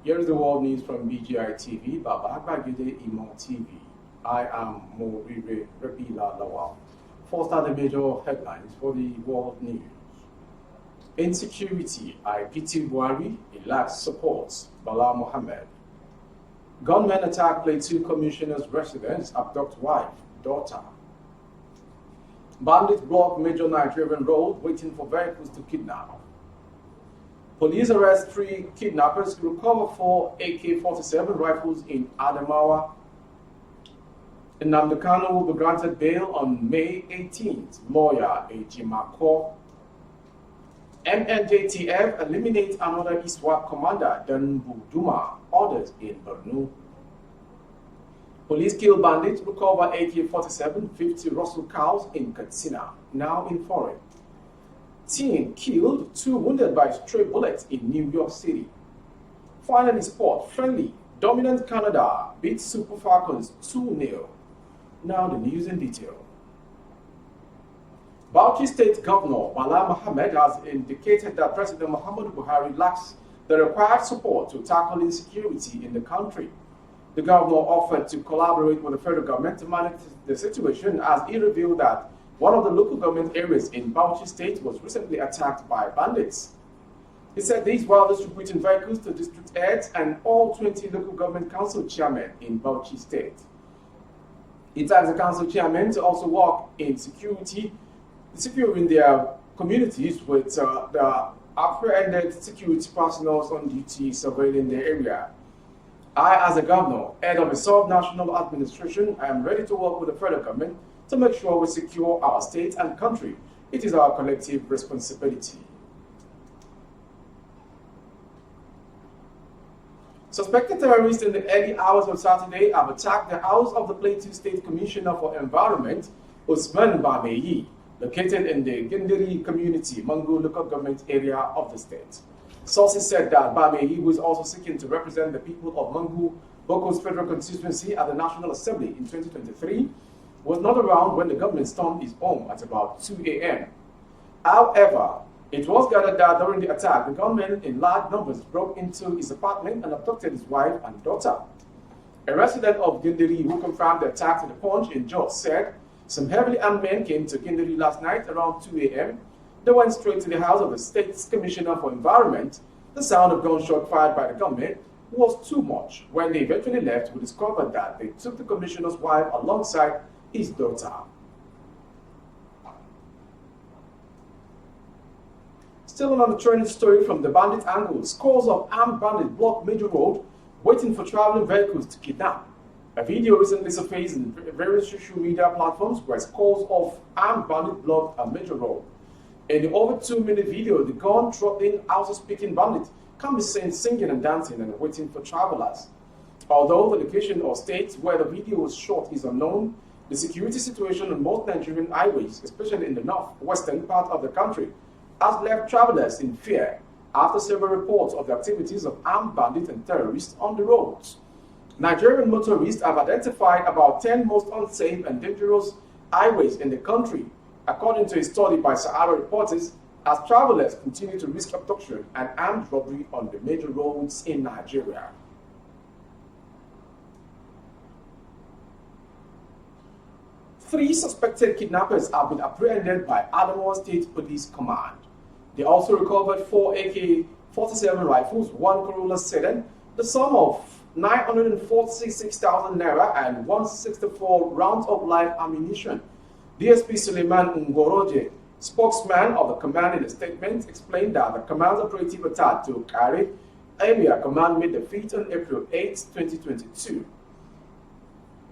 Here is the world news from BGI TV, Baba Bagide Imo TV. I am Morire Rabila Lawal. First are the major headlines for the world news. Insecurity, IPT Buhari, he lacks support, Bala Mohammed. Gunmen attack Plateau Commissioner's residence, abduct wife, daughter. Bandits block major Nigerian road, waiting for vehicles to kidnap. Police arrest 3 kidnappers, recover 4 AK-47 rifles in Adamawa. Nnamdi Kanu will be granted bail on May 18th. Lawyer Ejimako. MNJTF eliminates another ISWAP commander, Danbuduma, orders in Borno. Police kill bandits, recover AK-47, 50 Russell cows in Katsina, now in foreign. Teen killed, 2 wounded by stray bullets in New York City. Finally, sport, friendly, dominant Canada beats Super Falcons 2-0. Now the news in detail. Bauchi State Governor Bala Mohammed has indicated that President Muhammadu Buhari lacks the required support to tackle insecurity in the country. The governor offered to collaborate with the federal government to manage the situation, as he revealed that one of the local government areas in Bauchi State was recently attacked by bandits. He said these while distributing vehicles to district heads and all 20 local government council chairmen in Bauchi State. He tasked the council chairmen to also work in securing their communities with the apprehended security personnel on duty surveilling the area. I, as a governor, head of a sub-national administration, I am ready to work with the federal government to make sure we secure our state and country. It is our collective responsibility. Suspected terrorists in the early hours of Saturday have attacked the house of the Plateau State Commissioner for Environment, Usman Bameyi, located in the Genderi community, Mangu local government area of the state. Sources said that Bameyi, who is also seeking to represent the people of Mangu, Boko's federal constituency at the National Assembly in 2023, was not around when the government stormed his home at about 2 a.m. However, it was gathered that during the attack, the gunmen in large numbers broke into his apartment and abducted his wife and daughter. A resident of Genderi who confirmed the attack to the Punch in Jos said some heavily armed men came to Genderi last night around 2 a.m. They went straight to the house of the state's commissioner for environment. The sound of gunshot fired by the gunmen was too much. When they eventually left, we discovered that they took the commissioner's wife alongside his daughter. Still on the trending story from the bandit angle, scores of armed bandits block major road, waiting for traveling vehicles to kidnap. A video recently surfaced in various social media platforms where scores of armed bandits blocked a major road. In the over 2-minute video, the gun-trotting, Hausa-speaking bandit can be seen singing and dancing and waiting for travelers. Although the location or state where the video was shot is unknown, the security situation on most Nigerian highways, especially in the northwestern part of the country, has left travelers in fear after several reports of the activities of armed bandits and terrorists on the roads. Nigerian motorists have identified about 10 most unsafe and dangerous highways in the country, according to a study by Sahara reporters, as travelers continue to risk abduction and armed robbery on the major roads in Nigeria. Three suspected kidnappers have been apprehended by Adamawa State Police Command. They also recovered 4 AK-47 rifles, 1 Corolla sedan, the sum of 946,000 naira and 164 rounds of live ammunition. DSP Suleiman Ngoroje, spokesman of the command in a statement, explained that the command's operative attack to Kari area command made the feat on April 8, 2022.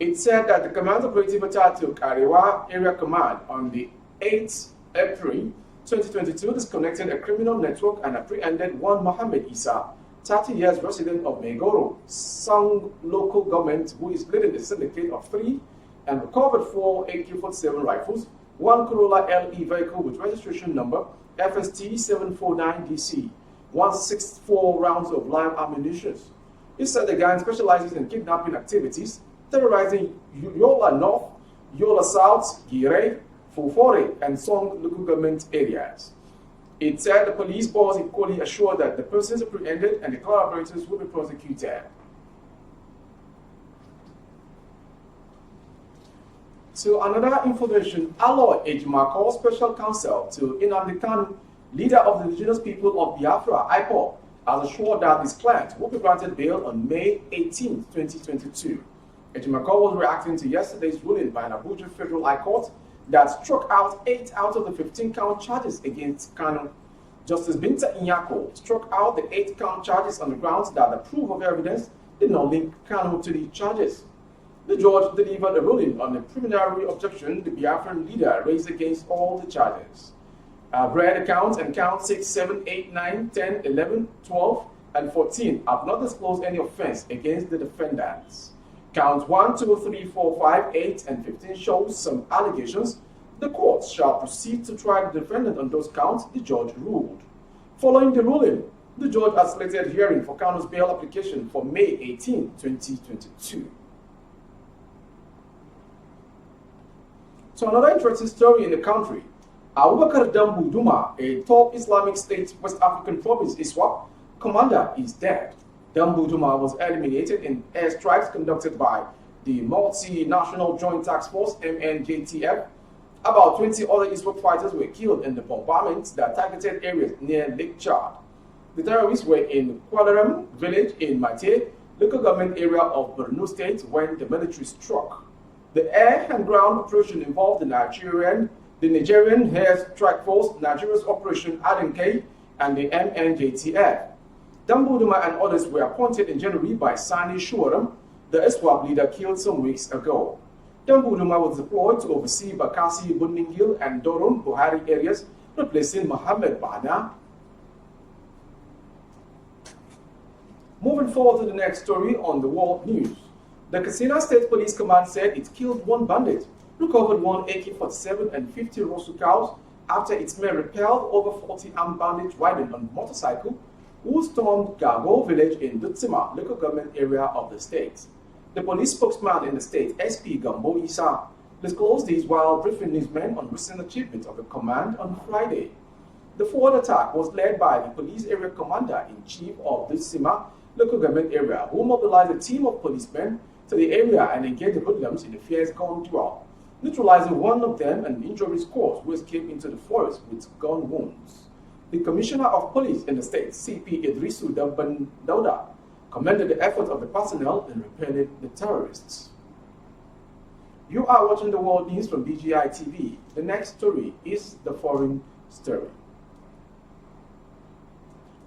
It said that the command's operative attack to Kariwa area command on the 8th April 2022 disconnected a criminal network and apprehended one Mohammed Isa, 30 years resident of Megoro, Sang local government, who is leading a syndicate of 3, and recovered 4 AK-47 rifles, 1 Corolla LE vehicle with registration number FST 749DC, 164 rounds of live ammunition. He said the gang specializes in kidnapping activities, terrorizing Yola North, Yola South, Gire, Fufore, and Song local government areas. It said the police was equally assured that the persons apprehended and the collaborators will be prosecuted. So another information, Aloy Ejimako, Special Counsel to Nnamdi Kanu, leader of the indigenous people of Biafra, IPOB, has assured that his client will be granted bail on May 18, 2022. Ejimako was reacting to yesterday's ruling by an Abuja Federal High Court that struck out 8 out of the 15-count charges against Kanu. Justice Binta Inyako struck out the 8-count charges on the grounds that the proof of evidence did not link Kanu to the charges. The judge delivered a ruling on the preliminary objection the Biafran leader raised against all the charges. I've read the counts, and count 6, 7, 8, 9, 10, 11, 12, and 14 have not disclosed any offense against the defendants. Counts 1, 2, 3, 4, 5, 8, and 15 shows some allegations. The court shall proceed to try the defendant on those counts, the judge ruled. Following the ruling, the judge has slated hearing for Kanu's bail application for May 18, 2022. So another interesting story in the country. Abubakar Dambu Duma, a top Islamic State West African province ISWAP commander, is dead. Dambu Duma was eliminated in airstrikes conducted by the Multinational Joint Task Force (MNJTF). About 20 other ISWAP fighters were killed in the bombardments that targeted areas near Lake Chad. The terrorists were in Kwalaram village in Mate, local government area of Borno State, when the military struck. The air and ground operation involved the Nigerian Air Strike Force, Nigeria's Operation Adenke, and the MNJTF. Dambu Duma and others were appointed in January by Sani Shuaram, the ISWAP leader killed some weeks ago. Dambu Duma was deployed to oversee Bakassi, Buningil, and Doron Buhari areas, replacing Mohammed Bana. Moving forward to the next story on the world news. The Katsina State Police Command said it killed one bandit, recovered one AK-47 and 50 Rosu cows after its men repelled over 40 armed bandits riding on a motorcycle who stormed Gago village in Dutsima, local government area of the state. The police spokesman in the state, SP Gambo Isa, disclosed this while briefing his men on recent achievements of the command on Friday. The forward attack was led by the police area commander-in-chief of Dutsima, local government area, who mobilized a team of policemen to the area and engaged the hoodlums in the fierce gun duel, neutralizing one of them and injuring scores who escaped into the forest with gun wounds. The Commissioner of Police in the state, CP Idrisu Dabban Dauda, commended the effort of the personnel in repelling the terrorists. You are watching the world news from BGI TV. The next story is the foreign story.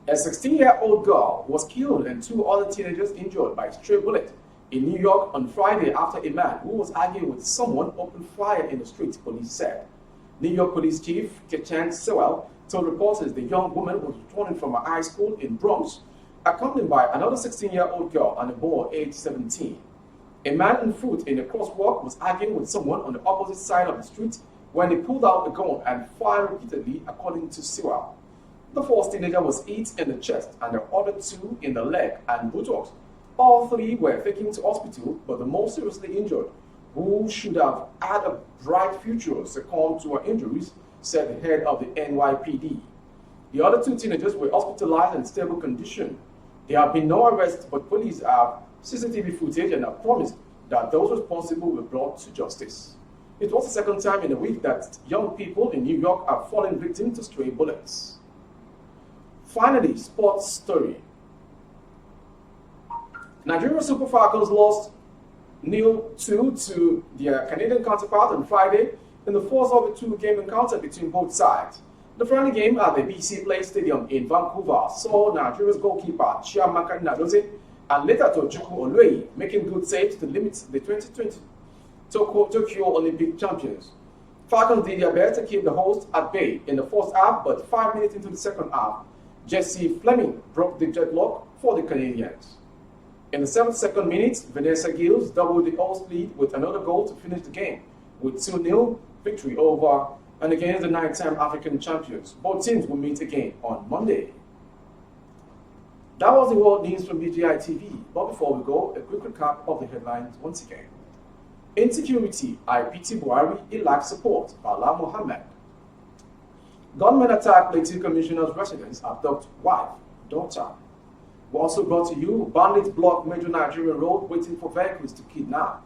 A 16-year-old girl was killed and 2 other teenagers injured by a stray bullet in New York on Friday after a man who was arguing with someone opened fire in the street, police said. New York Police Chief Kechan Sewell told reporters the young woman was returning from a high school in Bronx, accompanied by another 16-year-old girl and a boy aged 17. A man on foot in a crosswalk was arguing with someone on the opposite side of the street when he pulled out a gun and fired repeatedly, according to Sewell. The first teenager was hit in the chest and the other 2 in the leg and buttocks. All 3 were taken to hospital, but the most seriously injured, who should have had a bright future, succumbed to her injuries, said the head of the NYPD. The other 2 teenagers were hospitalized in stable condition. There have been no arrests, but police have CCTV footage and have promised that those responsible will be brought to justice. It was the second time in a week that young people in New York have fallen victim to stray bullets. Finally, sports story. Nigeria Super Falcons lost 0-2 to their Canadian counterpart on Friday in the first of a 2-game encounter between both sides. The friendly game at the BC Place Stadium in Vancouver saw Nigeria's goalkeeper Chiamaka Nadoze and later Tochukwu Olueyi making good saves to limit the 2020 Tokyo Olympic champions. Falcons did their best to keep the hosts at bay in the first half, but 5 minutes into the second half, Jesse Fleming broke the deadlock for the Canadians. In the 72nd minute, Vanessa Gilles doubled the host lead with another goal to finish the game, with 2-0 victory over and against the 9-time African champions. Both teams will meet again on Monday. That was the world news from BGI TV. But before we go, a quick recap of the headlines once again. Insecurity, IPT Buhari, he lacks support, Bala Mohammed. Gunmen attack Plateau Commissioner's residence, abduct wife, daughter. We also brought to you, bandits block major Nigerian road waiting for vehicles to kidnap.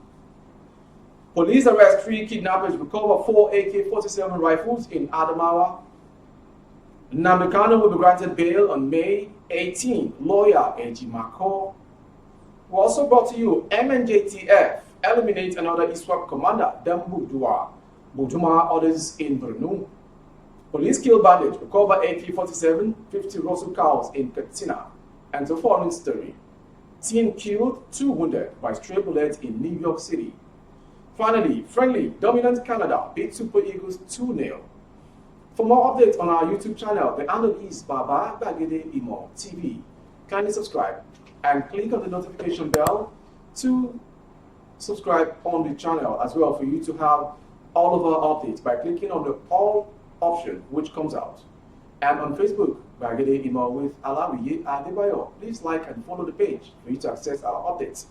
Police arrest 3 kidnappers, recover 4 AK-47 rifles in Adamawa. Nnamdi Kanu will be granted bail on May 18. Lawyer Ejimako. We also brought to you, MNJTF eliminate another ISWAP commander, Dembu Dua. Bujuma orders in Borno. Police kill bandits, recover AK-47, 50 Russell cows in Katsina. And the following story. Teen killed, 2 wounded by stray bullets in New York City. Finally, friendly, dominant Canada beat Super Eagles 2-0. For more updates on our YouTube channel, the handle is Baba Bagede Imo TV. Kindly subscribe and click on the notification bell to subscribe on the channel as well for you to have all of our updates by clicking on the all option which comes out. And on Facebook, Bagede Imo with Alawiye Adebayo. Please like and follow the page for you to access our updates.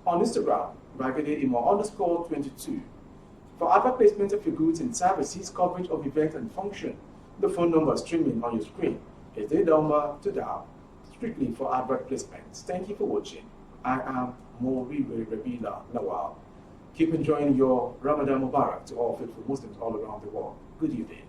On Instagram, Bagede Imo _22. For advert placement of your goods and services, coverage of event and function, the phone number streaming on your screen is the number to dial, strictly for advert placements. Thank you for watching. I am Moriwe Rabila Lawal. Keep enjoying your Ramadan Mubarak to all faithful Muslims all around the world. Good evening.